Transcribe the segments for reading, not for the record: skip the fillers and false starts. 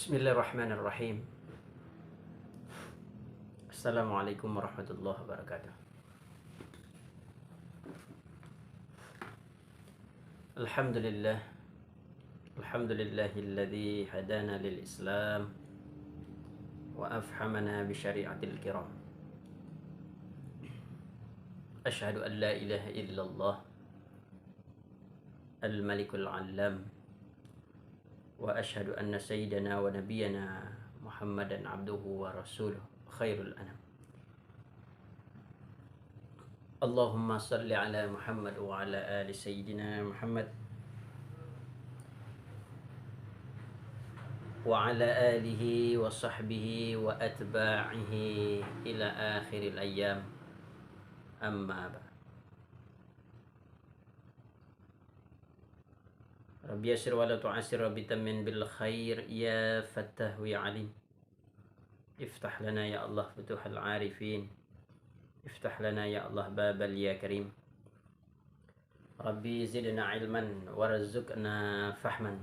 Bismillahirrahmanirrahim. Assalamualaikum warahmatullahi wabarakatuh. Alhamdulillah. Alhamdulillahilladzi hadana lil Islam wa afhamana bi syari'atil kiram. Asyhadu an la ilaha illallah al-malikul allam wa asyhadu anna sayyidana wa nabiyyana Muhammadan abduhu wa rasuluh khairul anam. Allahumma salli ala Muhammad wa ala ali sayyidina Muhammad wa ala alihi wa sahbihi wa atba'ihi ila akhiril ayyam, amma ba'd. Rabbi yassir wa la tu'assir, Rabbi tammin bil khair, ya fattahu ya alim. Iftah lana ya Allah futuhal arifin, iftah lana ya Allah babal ya karim. Rabbi zidna ilman warzuqna fahman,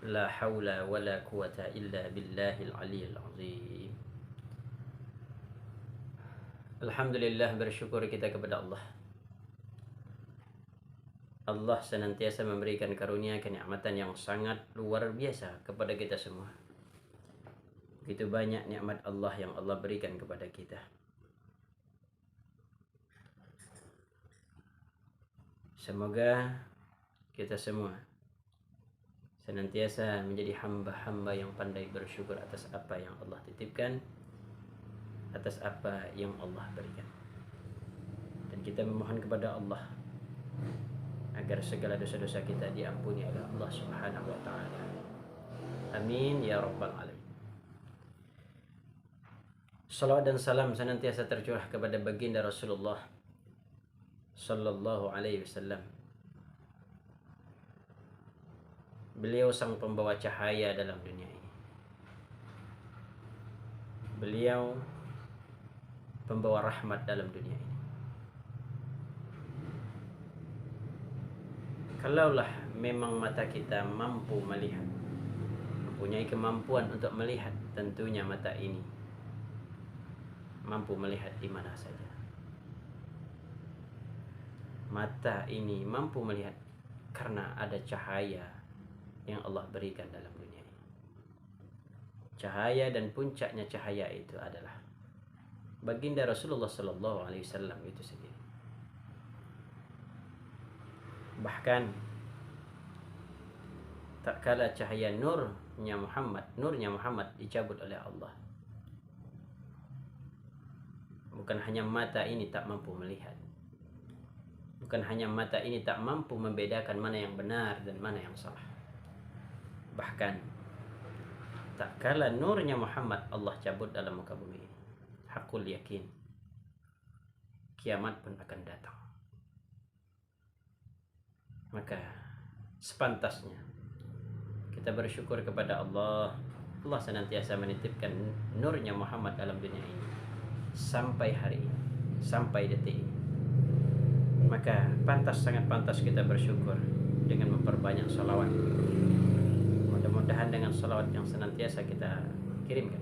la hawla wa la quwata illa billahil aliyyil azim. Alhamdulillah, bersyukur kita kepada Allah. Allah senantiasa memberikan karunia kenikmatan yang sangat luar biasa kepada kita semua. Begitu banyak nikmat Allah yang Allah berikan kepada kita. Semoga kita semua senantiasa menjadi hamba-hamba yang pandai bersyukur atas apa yang Allah titipkan, atas apa yang Allah berikan. Dan kita memohon kepada Allah agar segala dosa-dosa kita diampuni oleh Allah Subhanahu wa taala. Amin ya rabbal alamin. Salawat dan salam senantiasa tercurah kepada baginda Rasulullah sallallahu alaihi wasallam. Beliau sang pembawa cahaya dalam dunia ini. Beliau pembawa rahmat dalam dunia ini. Kalaulah memang mata kita mampu melihat, mempunyai kemampuan untuk melihat, tentunya mata ini mampu melihat di mana saja. Mata ini mampu melihat karena ada cahaya yang Allah berikan dalam dunia ini. Cahaya, dan puncaknya cahaya itu adalah baginda Rasulullah sallallahu alaihi wasallam itu sendiri. Bahkan tak kala cahaya nurnya Muhammad dicabut oleh Allah, bukan hanya mata ini tak mampu melihat, bukan hanya mata ini tak mampu membedakan mana yang benar dan mana yang salah. Bahkan tak kala nurnya Muhammad Allah cabut dalam muka bumi ini, hakul yakin kiamat pun akan datang. Maka sepantasnya kita bersyukur kepada Allah. Allah senantiasa menitipkan nurnya Muhammad dalam dunia ini sampai hari ini, sampai detik ini. Maka pantas, sangat pantas kita bersyukur dengan memperbanyak salawat. Mudah-mudahan dengan salawat yang senantiasa kita kirimkan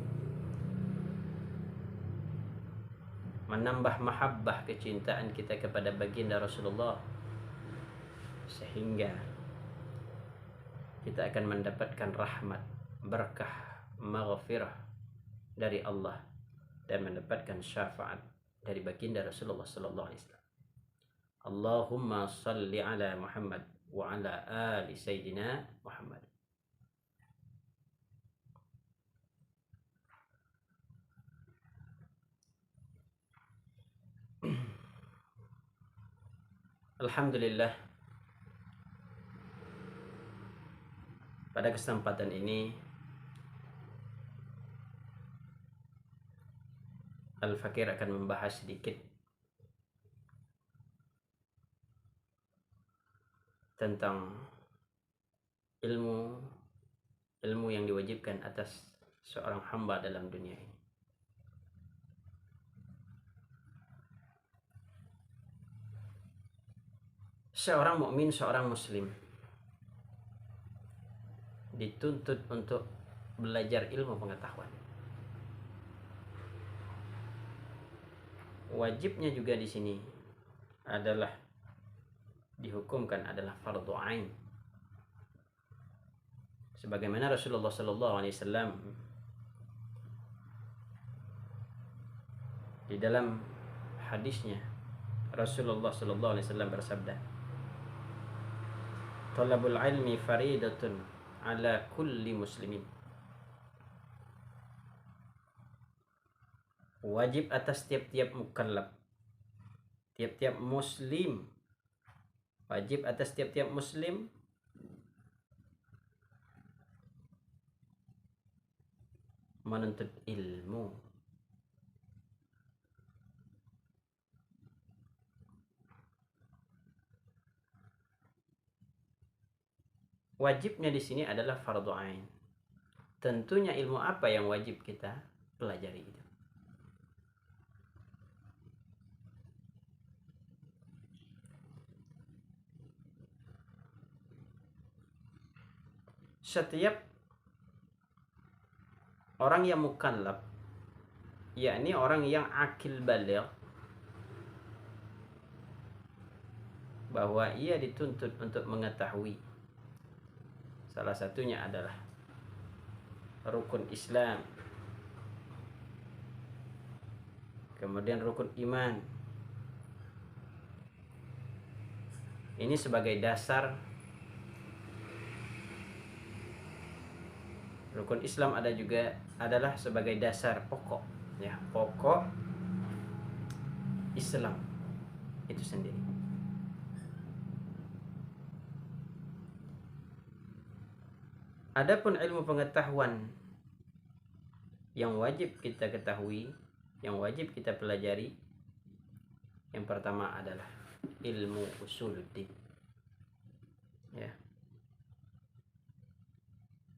menambah mahabbah, kecintaan kita kepada baginda Rasulullah, sehingga kita akan mendapatkan rahmat, berkah, maghfirah dari Allah, dan mendapatkan syafaat dari baginda Rasulullah sallallahu alaihi wasallam. Allahumma salli ala Muhammad wa ala ali sayyidina Muhammad. Alhamdulillah, pada kesempatan ini Al-Fakir akan membahas sedikit tentang ilmu yang diwajibkan atas seorang hamba dalam dunia ini. Seorang mukmin, seorang muslim dituntut untuk belajar ilmu pengetahuan. Wajibnya juga di sini adalah dihukumkan adalah fardhu ain. Sebagaimana Rasulullah sallallahu alaihi wasallam di dalam hadisnya, Rasulullah sallallahu alaihi wasallam bersabda, "Talabul ilmi faridatun ala kulli muslimin." Wajib atas tiap-tiap mukallaf, tiap-tiap muslim. Wajib atas tiap-tiap muslim menuntut ilmu. Wajibnya di sini adalah fardhu ain. Tentunya ilmu apa yang wajib kita pelajari itu? Setiap orang yang mukallaf, yakni orang yang akil baligh, bahwa ia dituntut untuk mengetahui salah satunya adalah rukun Islam, kemudian rukun iman. Ini sebagai dasar. Rukun Islam adalah sebagai dasar pokok, ya, pokok Islam itu sendiri. Adapun ilmu pengetahuan yang wajib kita ketahui, yang wajib kita pelajari, yang pertama adalah ilmu usuluddin. Ya.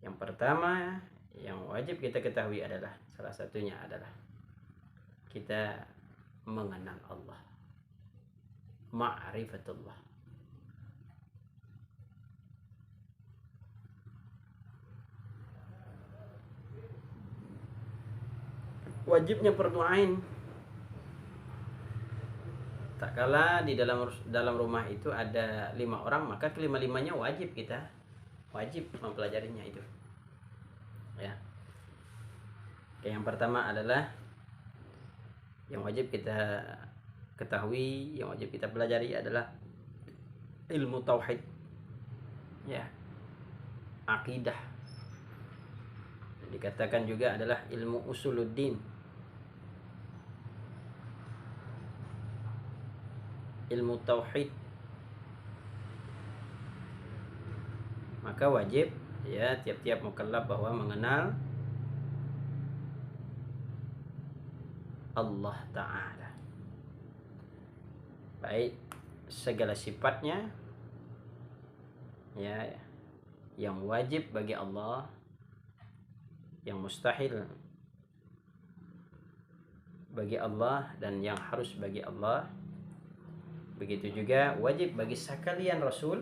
Yang pertama yang wajib kita ketahui adalah, salah satunya adalah kita mengenal Allah, ma'rifatullah. Wajibnya fardhu ain. Tak kala di dalam rumah itu ada 5 orang, maka kelima-limanya wajib mempelajarinya itu. Ya. Yang pertama adalah yang wajib kita ketahui, yang wajib kita pelajari adalah ilmu tauhid. Ya. Akidah. Dikatakan juga adalah ilmu usuluddin. Ilmu tauhid. Maka wajib, ya, tiap-tiap mukallaf bahwa mengenal Allah Ta'ala, baik segala sifatnya, ya, yang wajib bagi Allah, yang mustahil bagi Allah, dan yang harus bagi Allah. Begitu juga wajib bagi sekalian Rasul,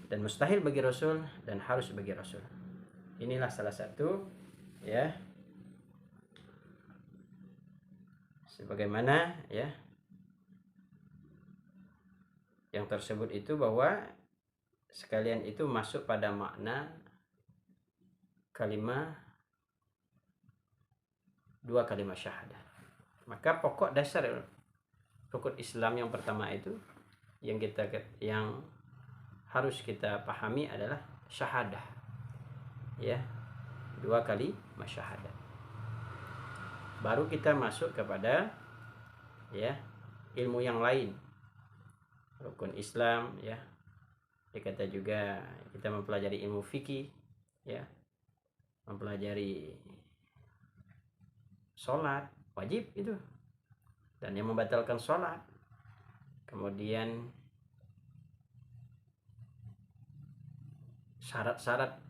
dan mustahil bagi Rasul, dan harus bagi Rasul. Inilah salah satu, ya, sebagaimana, ya, yang tersebut itu bahwa sekalian itu masuk pada makna dua kalimat syahadah. Maka pokok dasar rukun Islam yang pertama itu yang harus kita pahami adalah syahadah, ya, 2 kali syahadah. Baru kita masuk kepada, ya, ilmu yang lain. Rukun Islam, ya, dikata juga kita mempelajari ilmu fikih, ya, mempelajari sholat, wajib itu, dan yang membatalkan sholat, kemudian syarat-syarat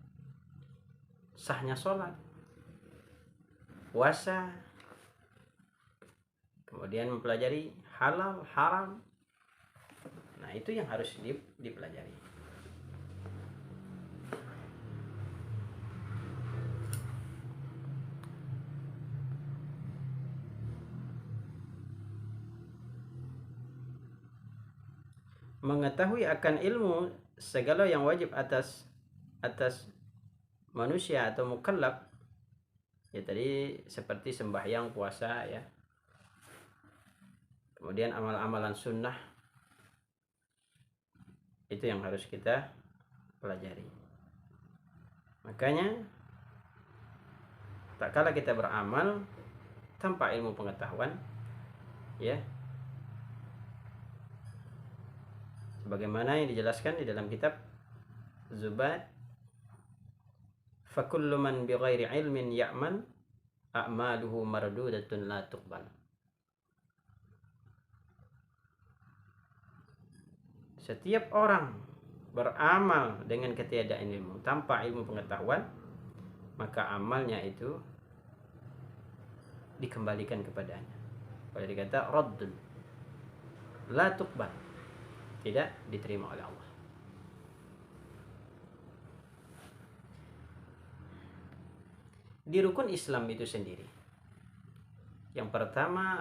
sahnya sholat, puasa, kemudian mempelajari halal, haram. Nah, itu yang harus dipelajari. mengetahui akan ilmu segala yang wajib atas manusia atau mukallaf, ya tadi seperti sembahyang, puasa, ya, kemudian amal-amalan sunnah, itu yang harus kita pelajari. Makanya tak kala kita beramal tanpa ilmu pengetahuan, ya, sebagaimana yang dijelaskan di dalam kitab Zubat, fakullu man bighairi ilmin ya'mal a'maluhu mardudatun la tuqbal. Setiap orang beramal dengan ketiadaan ilmu, tanpa ilmu pengetahuan, maka amalnya itu dikembalikan kepadanya. Pada dikata raddun la tuqbal, tidak diterima oleh Allah. Di rukun Islam itu sendiri,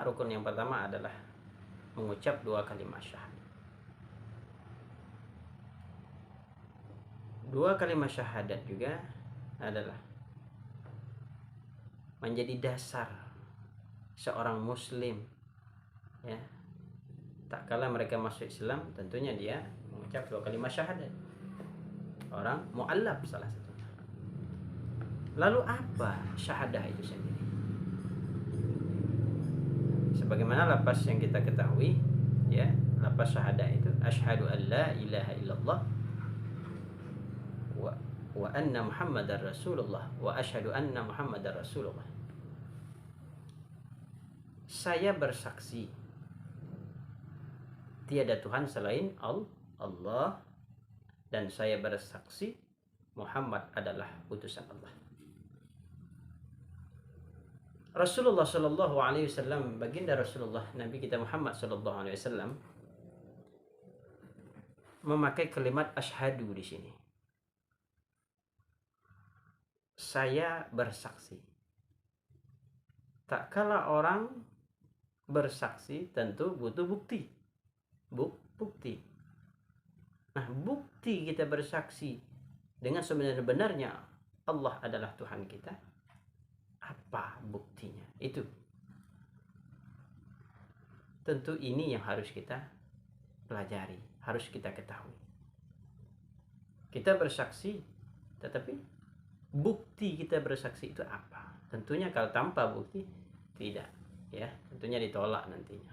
rukun yang pertama adalah mengucap 2 kalimat syahadat. 2 kalimat syahadat juga adalah menjadi dasar seorang muslim, ya. Tak kala mereka masuk Islam, tentunya dia mengucap 2 kalimat syahadat. Orang mu'allaf salah satunya. Lalu apa syahadah itu sendiri? Sebagaimana lafaz yang kita ketahui, ya, lafaz syahadah itu asyhadu an la ilaha illallah wa anna muhammadar rasulullah wa asyhadu anna muhammadar rasulullah. Saya bersaksi tiada Tuhan selain Allah, dan saya bersaksi Muhammad adalah utusan Allah. Rasulullah Shallallahu Alaihi Wasallam, baginda Rasulullah Nabi kita Muhammad Shallallahu Alaihi Wasallam, memakai kalimat asyhadu di sini. Saya bersaksi. Tak kala orang bersaksi tentu butuh bukti. Bukti. Nah, bukti kita bersaksi dengan sebenarnya Allah adalah Tuhan kita. Apa buktinya? Itu tentu ini yang harus kita pelajari, harus kita ketahui. Kita bersaksi, tetapi bukti kita bersaksi itu apa? Tentunya kalau tanpa bukti tidak, ya, tentunya ditolak nantinya.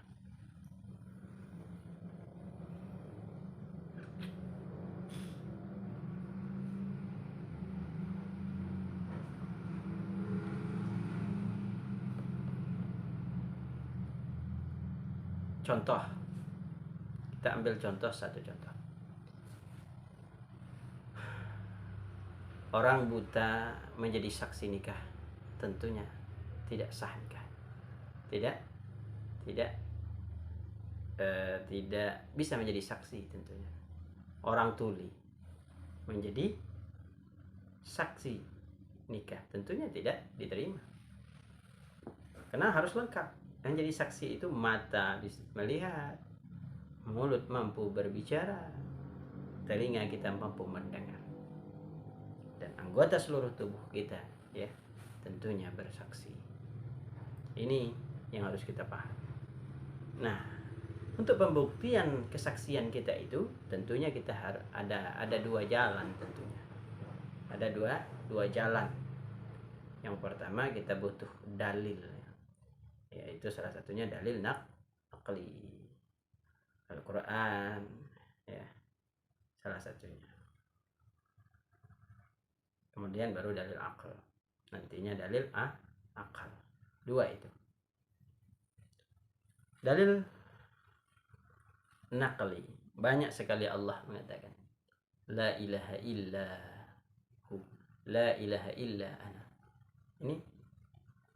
Contoh, kita ambil satu contoh. Orang buta menjadi saksi nikah, tentunya tidak sah nikah. Tidak bisa menjadi saksi tentunya. Orang tuli menjadi saksi nikah, tentunya tidak diterima. Karena harus lengkap. Yang jadi saksi itu mata melihat, mulut mampu berbicara, telinga kita mampu mendengar, dan anggota seluruh tubuh kita, ya, tentunya bersaksi. Ini yang harus kita paham. Nah, untuk pembuktian kesaksian kita itu tentunya kita harus ada 2 jalan tentunya. Ada dua jalan. Yang pertama kita butuh dalil, yaitu salah satunya dalil naqli, Al-Quran, ya, salah satunya. Kemudian baru dalil akal, nantinya dalil akal. 2 itu. Dalil naqli, banyak sekali Allah mengatakan la ilaha illa hu, la ilaha illa ana. Ini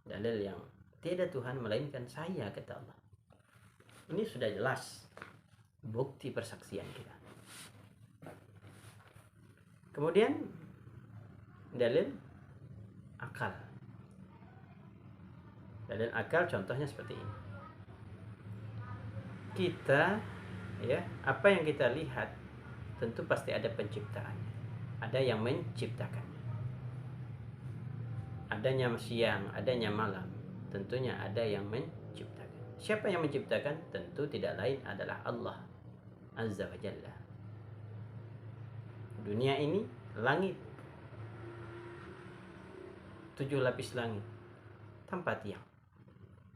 dalil yang tiada Tuhan melainkan saya, kata Allah. Ini sudah jelas bukti persaksian kita. Kemudian dalil akal. Dalil akal contohnya seperti ini. Kita ya, apa yang kita lihat tentu pasti ada penciptaan, ada yang menciptakan. Adanya siang, adanya malam, tentunya ada yang menciptakan. Siapa yang menciptakan? Tentu tidak lain adalah Allah Azza wa Jalla. Dunia ini, langit, 7 lapis langit tanpa tiang,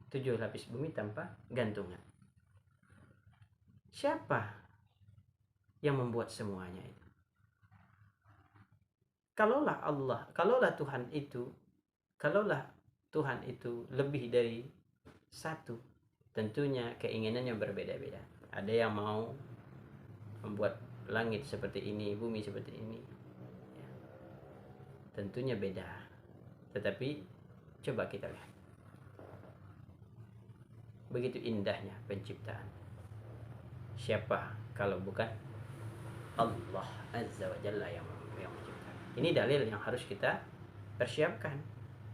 7 lapis bumi tanpa gantungan. Siapa yang membuat semuanya itu? Kalaulah Tuhan itu lebih dari satu, tentunya keinginannya berbeda-beda. Ada yang mau membuat langit seperti ini, bumi seperti ini, ya, tentunya beda. Tetapi coba kita lihat, begitu indahnya penciptaan. Siapa kalau bukan Allah Azza wa Jalla yang menciptakan. Ini dalil yang harus kita persiapkan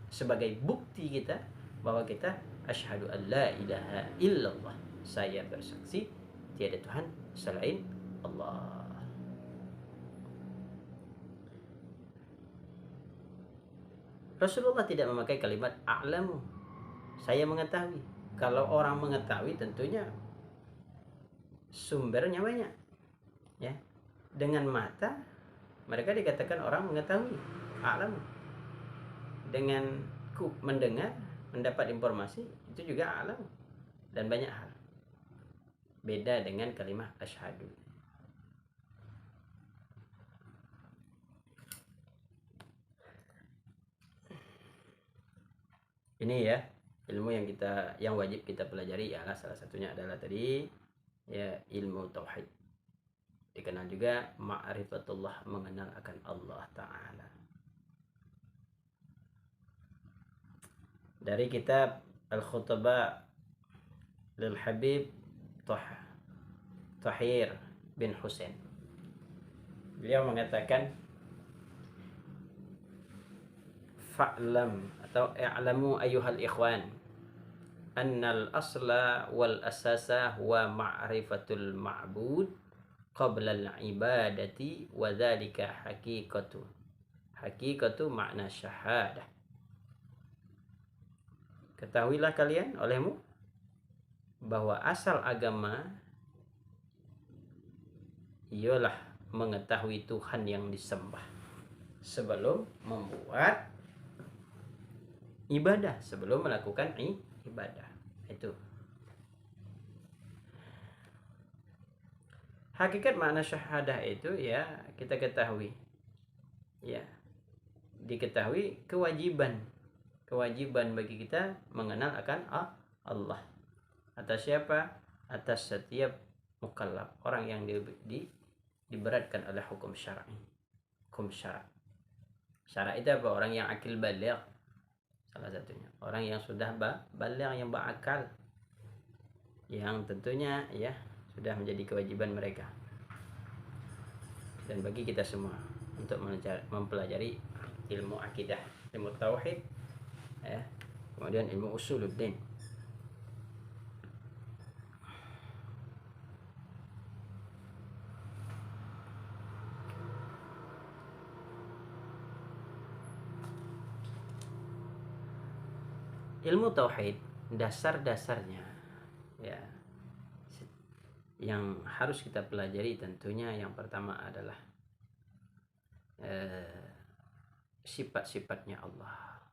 sebagai bukti kita bahwa kita asyhadu an la ilaha illallah, saya bersaksi tiada Tuhan selain Allah. Rasulullah tidak memakai kalimat a'lamu, saya mengetahui. Kalau orang mengetahui tentunya sumbernya banyak, ya. Dengan mata mereka dikatakan orang mengetahui, a'lamu. Dengan mendengar, mendapat informasi, itu juga a'lamu. Dan banyak hal. Beda dengan kalimat asyhadu. Ini ya ilmu yang wajib kita pelajari, ya, salah satunya adalah tadi ya ilmu tauhid. Dikenal juga ma'rifatullah, mengenal akan Allah Ta'ala. Dari kitab Al-Khutbah lil Habib Tahir bin Husain, beliau mengatakan fa'lam atau i'lamu ayyuhal ikhwan annal asla wal asasa huwa ma'rifatul ma'bud qabla al-ibadati wa dzalika haqiqatu makna syahadah. Ketahuilah kalian olehmu bahwa asal agama ialah mengetahui Tuhan yang disembah sebelum membuat ibadah, sebelum melakukan ibadah. Itu hakikat makna syahadah itu, ya, kita ketahui, ya, diketahui kewajiban bagi kita mengenal akan Allah. Atas siapa? Atas setiap mukallaf, orang yang diberatkan oleh hukum syar'i. Hukum syara itu apa? Orang yang akil baligh, salah satunya orang yang sudah baligh, yang berakal, yang tentunya ya sudah menjadi kewajiban mereka dan bagi kita semua untuk mempelajari ilmu akidah, ilmu tauhid, ya, kemudian ilmu usuluddin. Ilmu tauhid, dasar-dasarnya, ya, yang harus kita pelajari tentunya yang pertama adalah sifat-sifatnya Allah,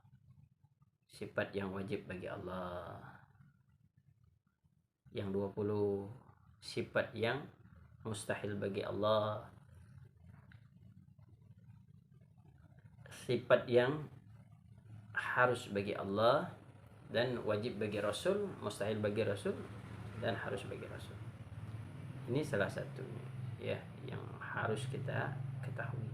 sifat yang wajib bagi Allah, yang 20 sifat yang mustahil bagi Allah, sifat yang harus bagi Allah dan wajib bagi Rasul, mustahil bagi Rasul dan harus bagi Rasul. Ini salah satunya, ya, yang harus kita ketahui.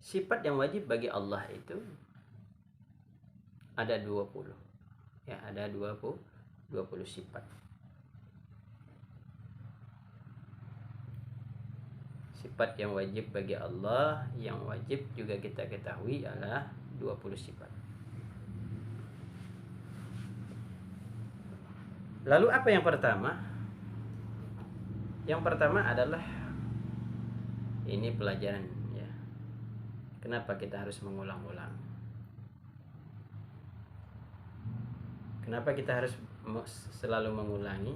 Sifat yang wajib bagi Allah itu ada 20. Ya, ada 20 sifat. Sifat yang wajib bagi Allah, yang wajib juga kita ketahui adalah 20 sifat. Lalu apa yang pertama? Yang pertama adalah ini pelajaran ya. Kenapa kita harus mengulang-ulang? Kenapa kita harus selalu mengulangi?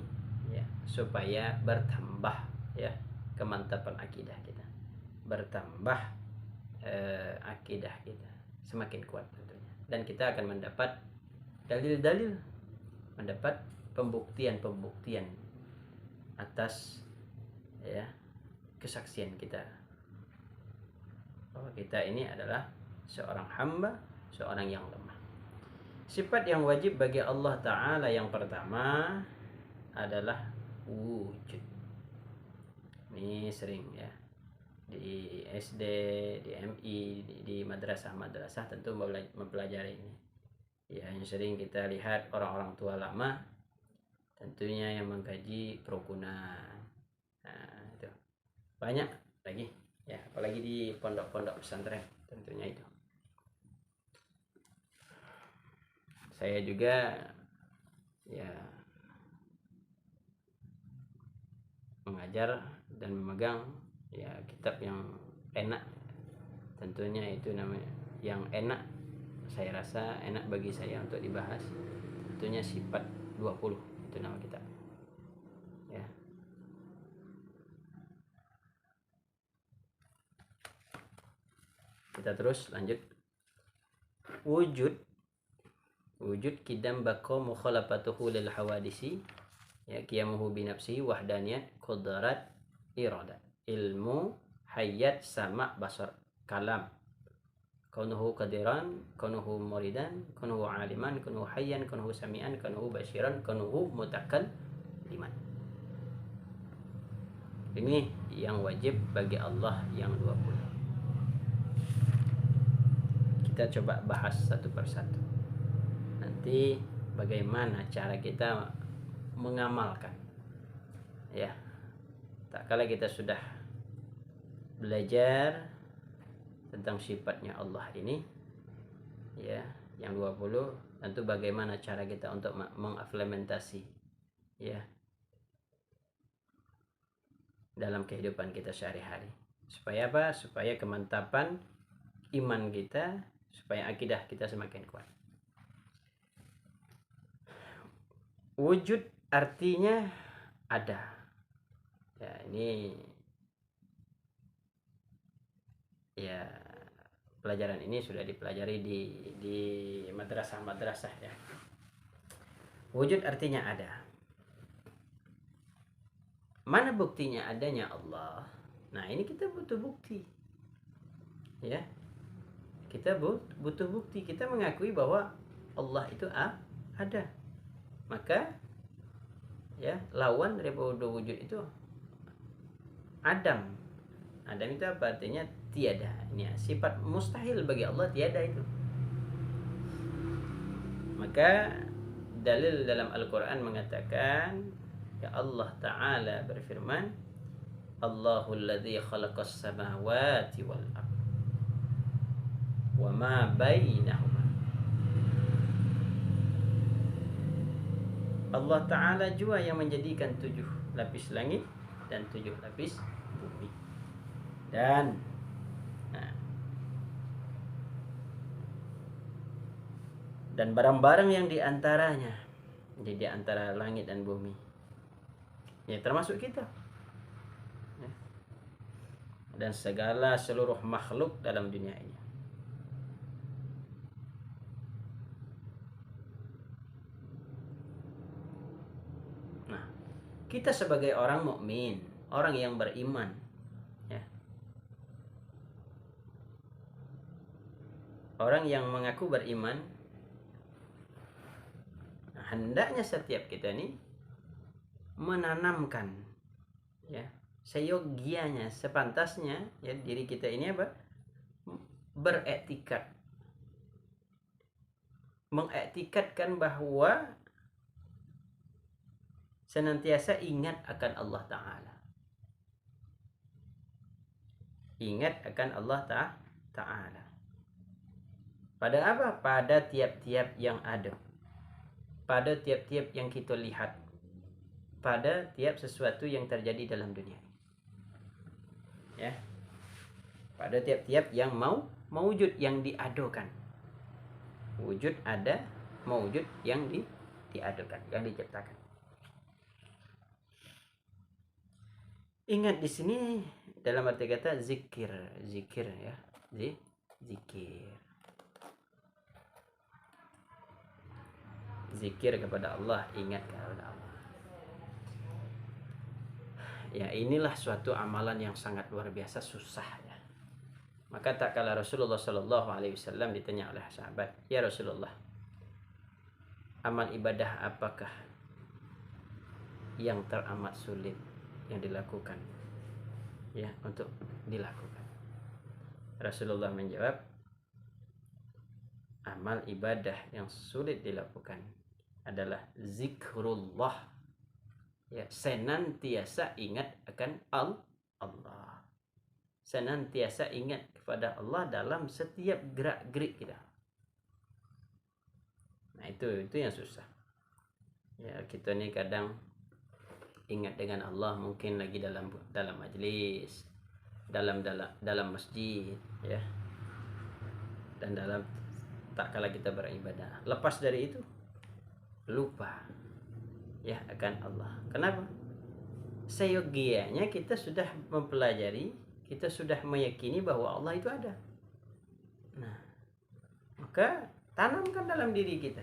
Ya, supaya bertambah ya kemantapan akidah kita. Bertambah akidah kita semakin kuat tentunya. Dan kita akan mendapat dalil-dalil, mendapat pembuktian-pembuktian atas ya kesaksian kita bahwa kita ini adalah seorang hamba, seorang yang lemah. Sifat yang wajib bagi Allah Ta'ala yang pertama adalah wujud. Ini sering ya di SD, di MI, di madrasah-madrasah tentu mempelajari ini. Ya, yang sering kita lihat orang-orang tua lama tentunya yang mengkaji kerukunan. Nah, itu banyak lagi ya, apalagi di pondok-pondok pesantren tentunya itu. Saya juga ya mengajar dan memegang ya kitab yang enak, tentunya itu namanya yang enak, saya rasa enak bagi saya untuk dibahas, tentunya sifat 20 itu nama kitab ya. Kita terus lanjut. Wujud kidam bako mukhalafatuhu lil hawadisi ya, qiyamuhu bi nafsi, wahdaniyat, qudrat, iradat, ilmu, hayat, sama, basar, kalam, kaunuhu qadiran, kaunuhu muridan, kaunuhu aliman, kaunuhu hayyan, kaunuhu sami'an, kaunuhu basyiran, kaunuhu mutakalliman. Ini yang wajib bagi Allah yang 20. Kita coba bahas satu persatu. Nanti bagaimana cara kita mengamalkan ya. Tak kala kita sudah belajar tentang sifatnya Allah ini ya yang 20, tentu bagaimana cara kita untuk mengimplementasi ya dalam kehidupan kita sehari-hari. Supaya apa? Supaya kemantapan iman kita, supaya akidah kita semakin kuat. Wujud artinya ada. Ya, ini ya pelajaran ini sudah dipelajari di madrasah-madrasah ya. Wujud artinya ada. Mana buktinya adanya Allah? Nah, ini kita butuh bukti. Ya. Kita butuh bukti. Kita mengakui bahwa Allah itu ada. Maka ya lawan daripada wujud itu Adam. Adam itu apa artinya? Tiada. Ini sifat mustahil bagi Allah, tiada itu. Maka dalil dalam Al-Quran mengatakan ya Allah Ta'ala berfirman, Allahul ladzi khalaqas samawati wal ardh wa ma bainahuma. Allah Ta'ala jua yang menjadikan 7 lapis langit dan 7 lapis bumi. Dan barang-barang yang diantaranya, jadi di antara langit dan bumi ya, termasuk kita ya, dan segala seluruh makhluk dalam dunia ini. Nah, kita sebagai orang mukmin, orang yang beriman ya, orang yang mengaku beriman, hendaknya setiap kita ini menanamkan ya seyogianya, sepantasnya ya diri kita ini apa? Beretikat, mengetikatkan bahwa senantiasa ingat akan Allah Ta'ala. ingat akan Allah Ta'ala. Pada apa? Pada tiap-tiap yang ada, pada tiap-tiap yang kita lihat, pada tiap sesuatu yang terjadi dalam dunia, ya, pada tiap-tiap yang mewujud, yang diadukan. Wujud ada, mewujud yang diadukan, yang diciptakan. Ingat di sini dalam arti kata zikir ya, zikir. Zikir kepada Allah, ingat kepada Allah. Ya, inilah suatu amalan yang sangat luar biasa susah ya. Maka tak kala Rasulullah Shallallahu Alaihi Wasallam ditanya oleh sahabat, ya Rasulullah, amal ibadah apakah yang teramat sulit yang dilakukan, ya, untuk dilakukan? Rasulullah menjawab, amal ibadah yang sulit dilakukan adalah zikrullah, ya, senantiasa ingat akan Allah, senantiasa ingat kepada Allah dalam setiap gerak-gerik kita. Nah, itu yang susah. Ya, kita nih kadang ingat dengan Allah mungkin lagi dalam majlis, dalam masjid, ya, dan dalam tak kala kita beribadah. Lepas dari itu lupa, ya, akan Allah. Kenapa? Seyogianya kita sudah mempelajari, kita sudah meyakini bahwa Allah itu ada. Nah, maka tanamkan dalam diri kita,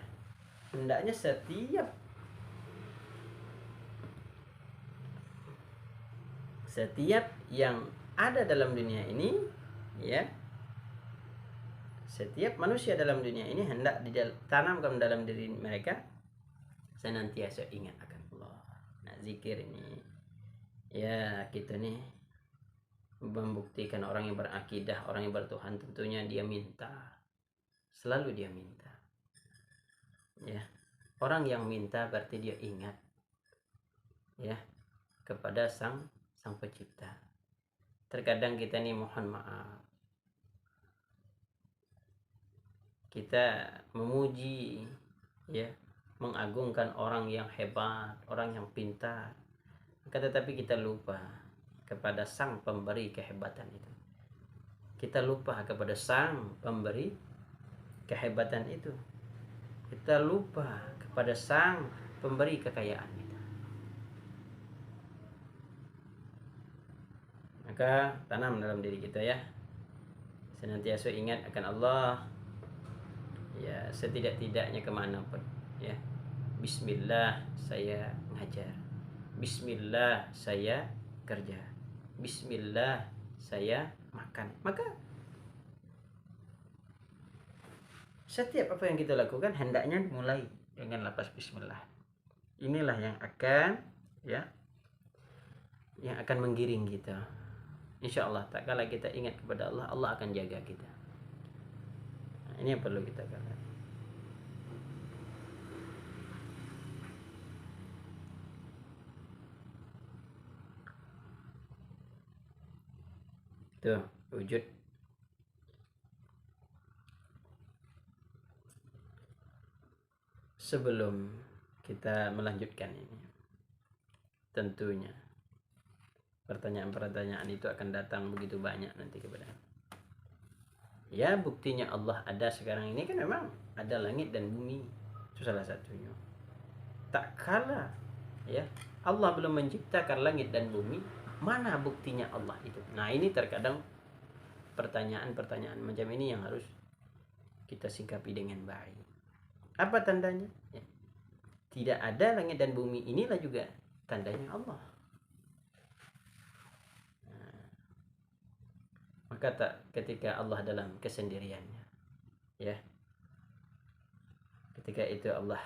hendaknya setiap yang ada dalam dunia ini, ya, setiap manusia dalam dunia ini hendak ditanamkan dalam diri mereka senantiasa ingat akan Allah. Nah, zikir ini, ya, kita nih membuktikan orang yang berakidah, orang yang bertuhan, tentunya dia minta, selalu dia minta, ya. Orang yang minta berarti dia ingat, ya, kepada sang pencipta. Terkadang kita nih mohon maaf, kita memuji, ya, mengagungkan orang yang hebat, orang yang pintar, tetapi kita lupa kepada sang pemberi kehebatan itu. Kita lupa kepada sang pemberi kehebatan itu. Kita lupa kepada sang pemberi kekayaan kita. Maka tanam dalam diri kita, ya, senantiasa ingat akan Allah, ya, setidak-tidaknya kemanapun, ya. Bismillah saya ngajar, bismillah saya kerja, bismillah saya makan. Maka setiap apa yang kita lakukan hendaknya dimulai dengan lafaz bismillah. Inilah yang akan, ya, yang akan menggiring kita. Insya Allah, tak kala kita ingat kepada Allah, Allah akan jaga kita. Nah, ini yang perlu kita katakan. Tuh, wujud. Sebelum kita melanjutkan ini, tentunya pertanyaan-pertanyaan itu akan datang begitu banyak nanti kepada. Ya, buktinya Allah ada sekarang ini kan memang ada langit dan bumi. Itu salah satunya. Tak kala, ya, Allah belum menciptakan langit dan bumi, mana buktinya Allah itu? Nah, ini terkadang pertanyaan-pertanyaan macam ini yang harus kita sikapi dengan baik. Apa tandanya? Ya, tidak ada langit dan bumi, inilah juga tandanya Allah. Nah, maka ketika Allah dalam kesendiriannya, ya, ketika itu Allah,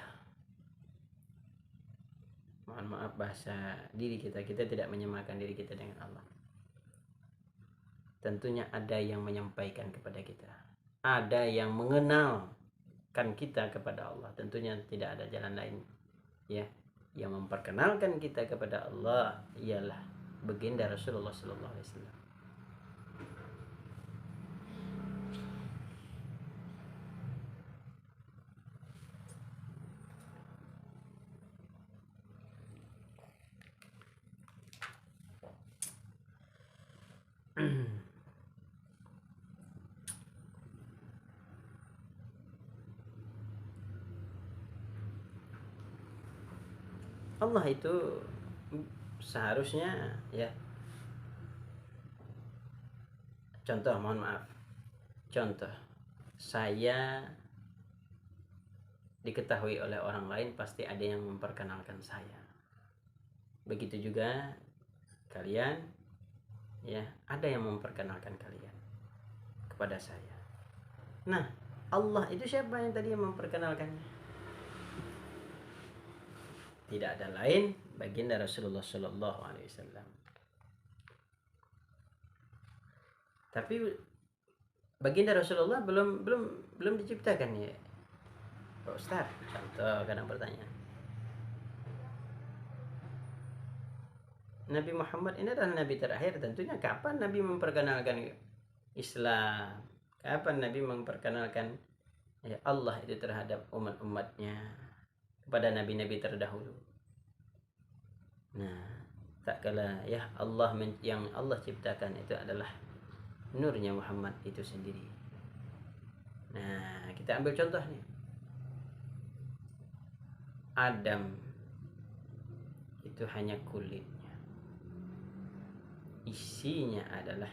mohon maaf bahasa diri kita tidak menyamakan diri kita dengan Allah. Tentunya ada yang menyampaikan kepada kita, ada yang mengenalkan kita kepada Allah. Tentunya tidak ada jalan lain, ya, yang memperkenalkan kita kepada Allah ialah baginda Rasulullah Sallallahu Alaihi Wasallam. Allah itu seharusnya ya, contoh, mohon maaf, contoh saya diketahui oleh orang lain, pasti ada yang memperkenalkan saya. Begitu juga kalian ya, ada yang memperkenalkan kalian kepada saya. Nah, Allah itu siapa yang tadi yang memperkenalkannya? Tidak ada lain, baginda Rasulullah Shallallahu Alaihi Wasallam. Tapi baginda Rasulullah belum diciptakan ya, Pak Ustaz. Contoh, kadang bertanya, Nabi Muhammad ini adalah Nabi terakhir, tentunya kapan Nabi memperkenalkan Islam? Kapan Nabi memperkenalkan ya Allah itu terhadap umat-umatnya, kepada nabi-nabi terdahulu? Nah, tak kala ya Allah yang Allah ciptakan itu adalah nurnya Muhammad itu sendiri. Nah, kita ambil contoh nih. Adam itu hanya kulitnya, isinya adalah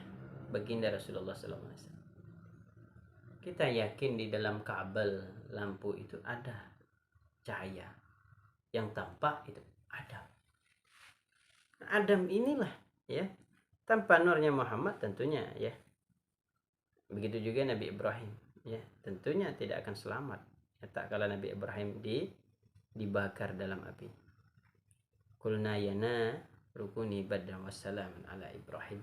baginda Rasulullah SAW. Kita yakin di dalam kabel lampu itu ada cahaya, yang tampak itu Adam. Adam inilah ya, tanpa nurnya Muhammad tentunya ya. Begitu juga Nabi Ibrahim ya, tentunya tidak akan selamat ya, tak kala Nabi Ibrahim dibakar dalam api. Qulna yana rukuni badran wassalaman ala Ibrahim.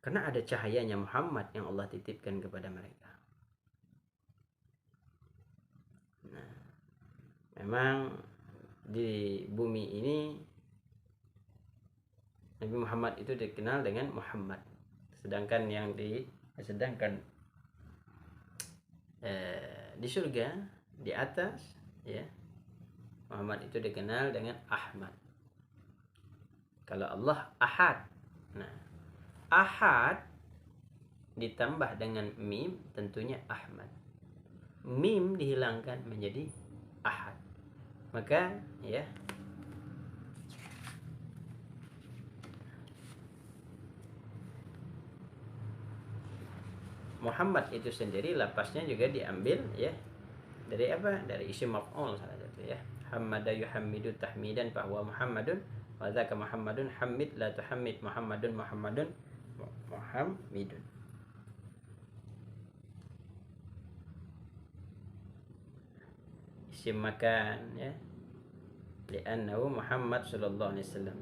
Karena ada cahayanya Muhammad yang Allah titipkan kepada mereka. Nah, memang di bumi ini Nabi Muhammad itu dikenal dengan Muhammad, sedangkan di surga di atas ya, Muhammad itu dikenal dengan Ahmad. Kalau Allah Ahad, nah Ahad ditambah dengan mim tentunya Ahmad. Mim dihilangkan menjadi Ahad. Maka ya, Muhammad itu sendiri lapasnya juga diambil ya dari apa? Dari isim maf'ul salah satu ya. Hamada yuhammidu tahmidan bahwa Muhammadun wa dzaka Muhammadun hamid la tuhammid Muhammadun Muhammadun Muhammadun. Isim makan ya, li'annahu Muhammad sallallahu alaihi wasallam.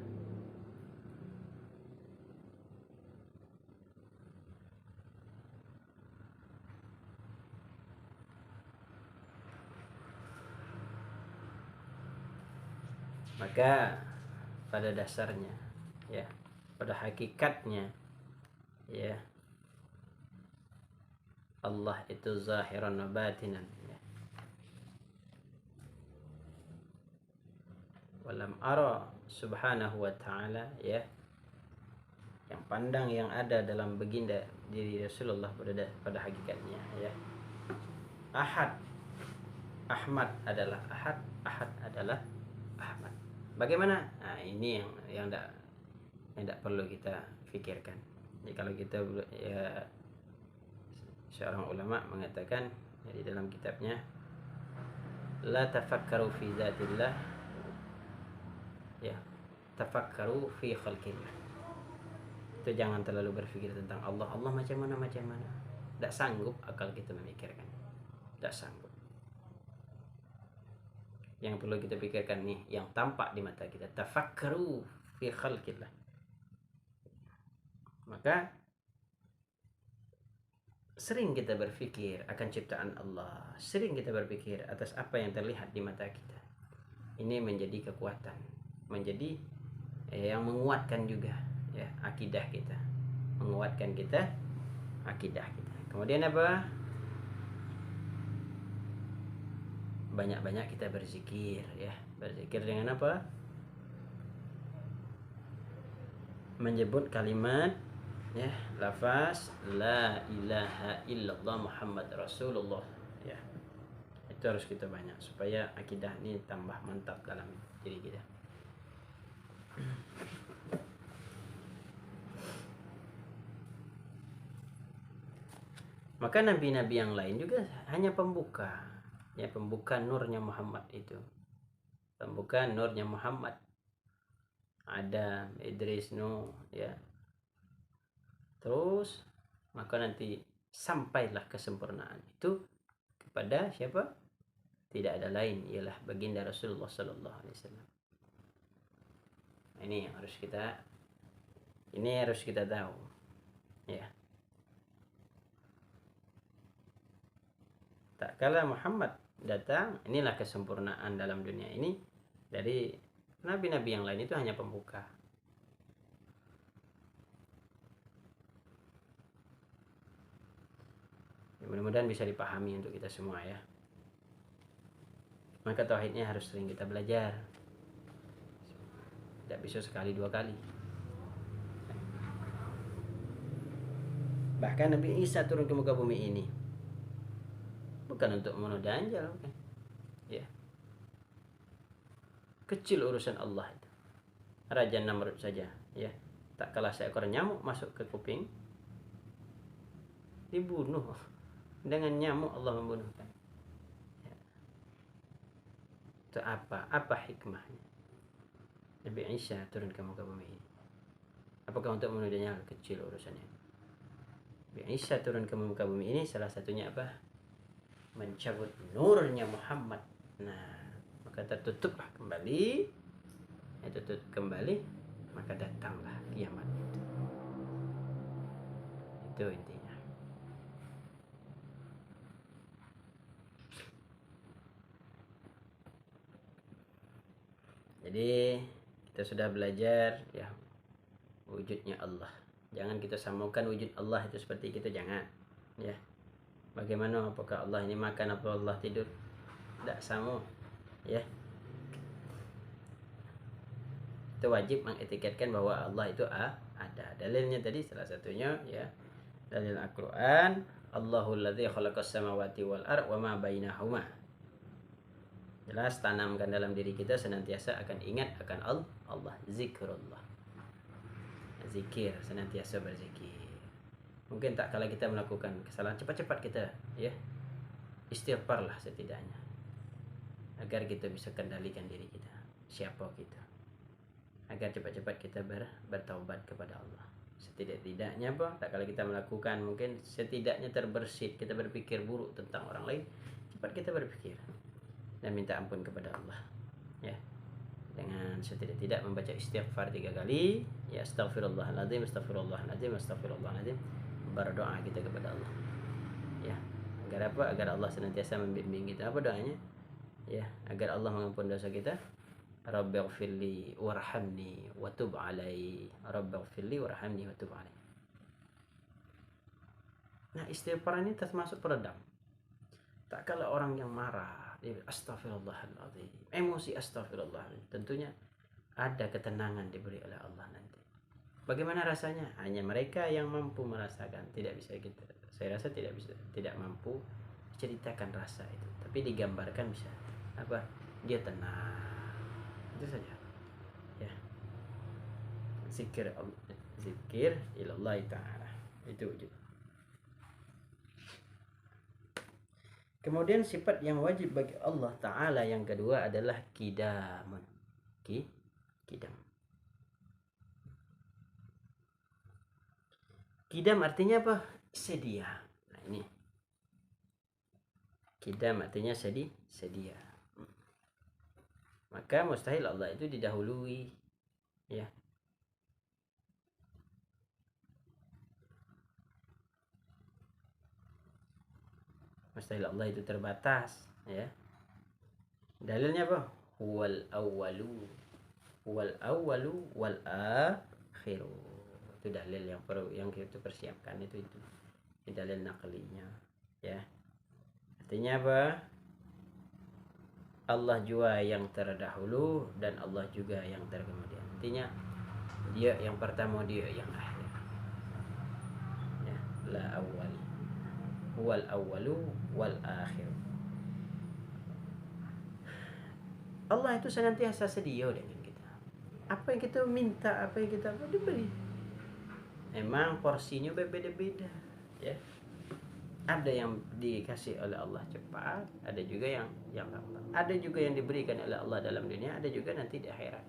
Maka pada dasarnya ya, pada hakikatnya ya, Allah itu zahiran wa batinan ya. Walam ara subhanahu wa ta'ala ya, yang pandang yang ada dalam baginda diri Rasulullah pada hakikatnya ya. Ahad, Ahmad adalah Ahad, Ahad adalah Ahmad. Bagaimana? Nah, ini yang tidak perlu kita pikirkan. Jadi kalau kita ya, seorang ulama mengatakan ya, di dalam kitabnya, la tafakkaru fi zatillah ya, tafakkaru fi khalqillah. Itu jangan terlalu berpikir tentang Allah. Allah macam mana. Tidak sanggup akal kita memikirkan. Tidak sanggup. Yang perlu kita pikirkan nih, yang tampak di mata kita. Tafakkaru fi khalqillah. Maka sering kita berpikir akan ciptaan Allah, sering kita berpikir atas apa yang terlihat di mata kita. Ini menjadi kekuatan, menjadi yang menguatkan juga ya akidah kita, menguatkan kita akidah kita. Kemudian apa? Banyak-banyak kita berzikir ya. Berzikir dengan apa? Menyebut kalimat ya, lafaz la ilaha illallah Muhammad Rasulullah ya. Itu harus kita banyak supaya akidah ini tambah mantap dalam diri kita. Maka nabi-nabi yang lain juga hanya pembuka, ya, pembuka nurnya Muhammad itu, pembuka nurnya Muhammad. Adam, Idris, Nuh, ya. Terus maka nanti sampailah kesempurnaan itu kepada siapa? Tidak ada lain ialah baginda Rasulullah sallallahu alaihi wasallam. Ini yang harus kita tahu, ya. Tak kala Muhammad datang, inilah kesempurnaan dalam dunia ini. Dari nabi-nabi yang lain itu hanya pembuka. Mudah-mudahan bisa dipahami untuk kita semua, ya. Maka tauhidnya harus sering kita belajar. Tidak bisa sekali dua kali. Bahkan Nabi Isa turun ke muka bumi ini bukan untuk memenuhi Dajjal, bukan. Ya. Kecil urusan Allah itu. Raja Namrud saja, ya. Tak kalah seekor nyamuk masuk ke kuping, dibunuh. Dengan nyamuk Allah membunuhkan. Ya. Itu apa hikmahnya Nabi Isa turun ke muka bumi ini? Apakah untuk memenuhi Dajjal? Kecil urusannya. Nabi Isa turun ke muka bumi ini salah satunya apa? Mencabut nurnya Muhammad. Nah, maka tertutuplah kembali. Tutup kembali, maka datanglah kiamat itu. Itu intinya. Jadi kita sudah belajar, ya, wujudnya Allah. Jangan kita samakan wujud Allah itu seperti kita, jangan, ya. Bagaimana, apakah Allah ini makan atau Allah tidur? Tidak sama, ya. Itu wajib mengetiketkan bahwa Allah itu ada. Dalilnya tadi salah satunya, ya, dalil Al-Quran, Allahul ladzi khalaqas samawati wal ardh wa ma bainahuma. Jelas tanamkan dalam diri kita senantiasa akan ingat akan Allah, zikrullah. Zikir, senantiasa berzikir. Mungkin tak kala kita melakukan kesalahan, cepat-cepat kita, ya, istighfarlah setidaknya, agar kita bisa kendalikan diri kita, siapa kita, agar cepat-cepat kita bertaubat kepada Allah. Setidak-tidaknya apa, tak kala kita melakukan, mungkin setidaknya terbersit, kita berpikir buruk tentang orang lain, cepat kita berpikir dan minta ampun kepada Allah, ya, dengan setidak-tidak membaca istighfar 3 kali, ya, astagfirullahaladzim, astagfirullahaladzim, astagfirullahaladzim, berdoa kita kepada Allah, ya, agar apa? Agar Allah senantiasa membimbing kita. Apa doanya? Ya, agar Allah mengampuni dosa kita. Rabbighfirli warhamni wa tub alai. Rabbighfirli warhamni wa tub alai. Nah, istighfar ini termasuk peredam. Tak kala orang yang marah, dia astagfirullahaladzim, emosi astagfirullahaladzim, tentunya ada ketenangan diberi oleh Allah nanti. Bagaimana rasanya? Hanya mereka yang mampu merasakan. Tidak bisa kita, saya rasa tidak mampu ceritakan rasa itu. Tapi digambarkan bisa. Apa? Dia tenang. Itu saja. Ya. Zikir ilallah ta'ala. Itu wujud. Kemudian sifat yang wajib bagi Allah Ta'ala yang kedua adalah kidamun. Kidam. Kidam artinya apa? Sedia. Nah, ini. Kidam artinya sedia. Maka mustahil Allah itu didahului, ya. Mustahil Allah itu terbatas, ya. Dalilnya apa? Huwal awwalu wal akhiru. Itu dalil yang kita persiapkan itu dalil naklinya, ya. Artinya apa? Allah juga yang terdahulu dan Allah juga yang terkemudian. Artinya dia yang pertama, dia yang akhir, ya. La awwal, huwal awwalu wal akhir. Allah itu senantiasa sedia dengan kita. Apa yang kita minta, apa yang kita diberi. Emang porsinya berbeda-beda, ya. Ada yang dikasih oleh Allah cepat, ada juga yang lambat. Ada juga yang diberikan oleh Allah dalam dunia, ada juga nanti di akhirat.